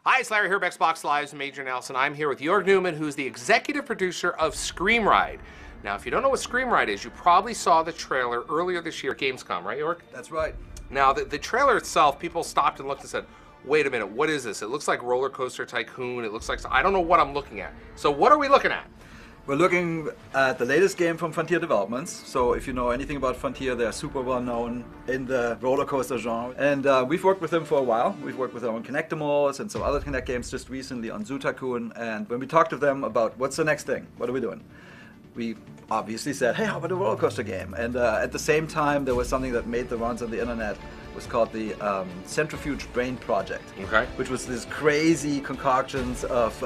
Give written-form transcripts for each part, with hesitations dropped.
Hi, it's Larry here, Xbox Live's Major Nelson. I'm here with Jorg Neumann, who's the executive producer of ScreamRide. Now, if you don't know what ScreamRide is, you probably saw the trailer earlier this year at Gamescom, right, Jorg? That's right. Now, the trailer itself, people stopped and looked and said, wait a minute, what is this? It looks like Roller Coaster Tycoon. It looks like, I don't know what I'm looking at. So what are we looking at? We're looking at the latest game from Frontier Developments. So if you know anything about Frontier, they're super well known in the roller coaster genre. And we've worked with them for a while. We've worked with them on Connectimals and some other Connect games just recently on Zoo Tycoon. And when we talked to them about what's the next thing, what are we doing? We obviously said, hey, how about a roller coaster game? And at the same time, there was something that made the rounds on the internet. It was called the Centrifuge Brain Project, okay, which was these crazy concoctions of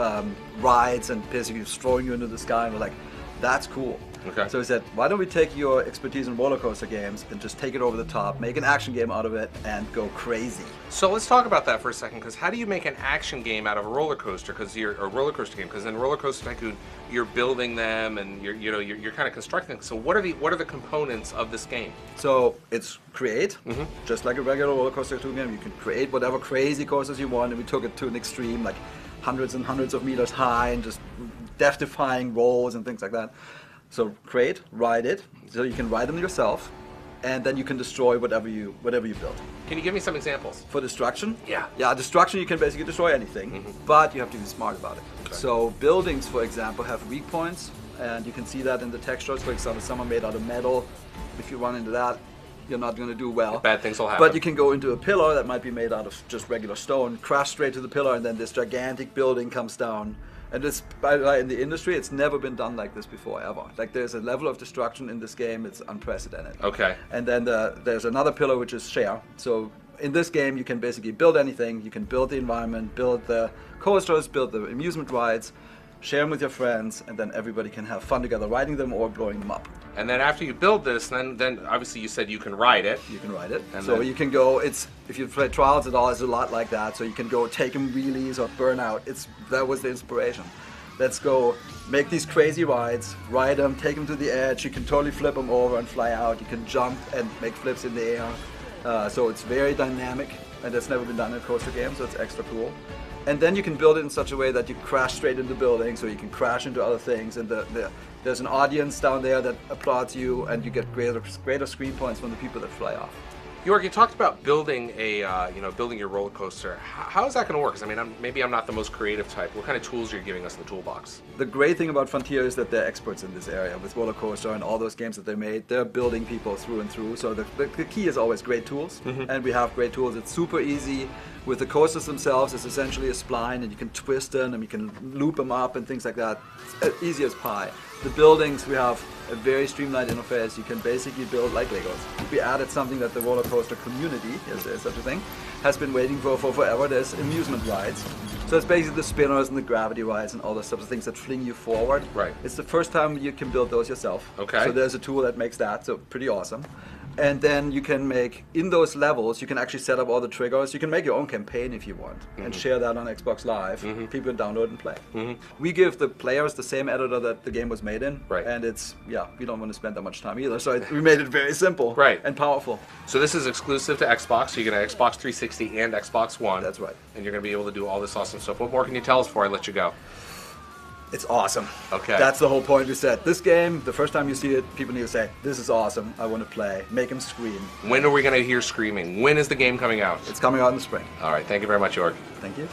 rides and basically just throwing you into the sky. And we're like, that's cool. Okay. So we said, why don't we take your expertise in roller coaster games and just take it over the top, make an action game out of it, and go crazy. So let's talk about that for a second, because how do you make an action game out of a roller coaster? Because you're a roller coaster game. Because in Roller Coaster Tycoon, you're building them and you're kind of constructing them. So what are the components of this game? So it's create, just like a regular roller coaster game. You can create whatever crazy coasters you want, and we took it to an extreme, like hundreds and hundreds of meters high, and just death-defying rolls and things like that. So create, ride it, so you can ride them yourself, and then you can destroy whatever you build. Can you give me some examples? For destruction? Yeah. Yeah, destruction, you can basically destroy anything, but you have to be smart about it. Okay. So buildings, for example, have weak points, and you can see that in the textures. For example, some are made out of metal. If you run into that, you're not going to do well. Bad things will happen. But you can go into a pillar that might be made out of just regular stone, crash straight to the pillar, and then this gigantic building comes down. And it's, in the industry, it's never been done like this before, ever. Like, there's a level of destruction in this game, it's unprecedented. Okay. And then there's another pillar, which is share. So in this game, you can basically build anything. You can build the environment, build the coasters, build the amusement rides, share them with your friends, and then everybody can have fun together riding them or blowing them up. And then after you build this, then obviously you said you can ride it. You can ride it. And so then you can go, if you've played Trials at all, it's a lot like that. So you can go take them wheelies or burn out. That was the inspiration. Let's go make these crazy rides, ride them, take them to the edge. You can totally flip them over and fly out. You can jump and make flips in the air. So it's very dynamic, and that's never been done in a coaster game, so it's extra cool. And then you can build it in such a way that you crash straight into buildings, so you can crash into other things, and there's an audience down there that applauds you, and you get greater screen points from the people that fly off. Jorg, you talked about building building your roller coaster. How is that going to work? Because I mean, maybe I'm not the most creative type. What kind of tools are you giving us in the toolbox? The great thing about Frontier is that they're experts in this area with roller coaster and all those games that they made. They're building people through and through. So the key is always great tools, and we have great tools. It's super easy. With the coasters themselves, it's essentially a spline, and you can twist them, and you can loop them up and things like that. It's easy as pie. The buildings, we have a very streamlined interface. You can basically build like Legos. We added something that the roller coaster community, yes, there's such a thing, has been waiting for forever. There's amusement rides. So it's basically the spinners and the gravity rides and all those sorts of things that fling you forward. Right. It's the first time you can build those yourself. Okay. So there's a tool that makes that, so pretty awesome. And then you can make, in those levels, you can actually set up all the triggers. You can make your own campaign if you want, and share that on Xbox Live. People can download and play. We give the players the same editor that the game was made in. Right. And it's, we don't want to spend that much time either, so we made it very simple and powerful. So this is exclusive to Xbox, so you get an Xbox 360 and Xbox One. That's right. And you're going to be able to do all this awesome stuff. What more can you tell us before I let you go? It's awesome. Okay. That's the whole point. We said, this game, the first time you see it, people need to say, this is awesome, I want to play. Make them scream. When are we going to hear screaming? When is the game coming out? It's coming out in the spring. All right, thank you very much, Jorg. Thank you.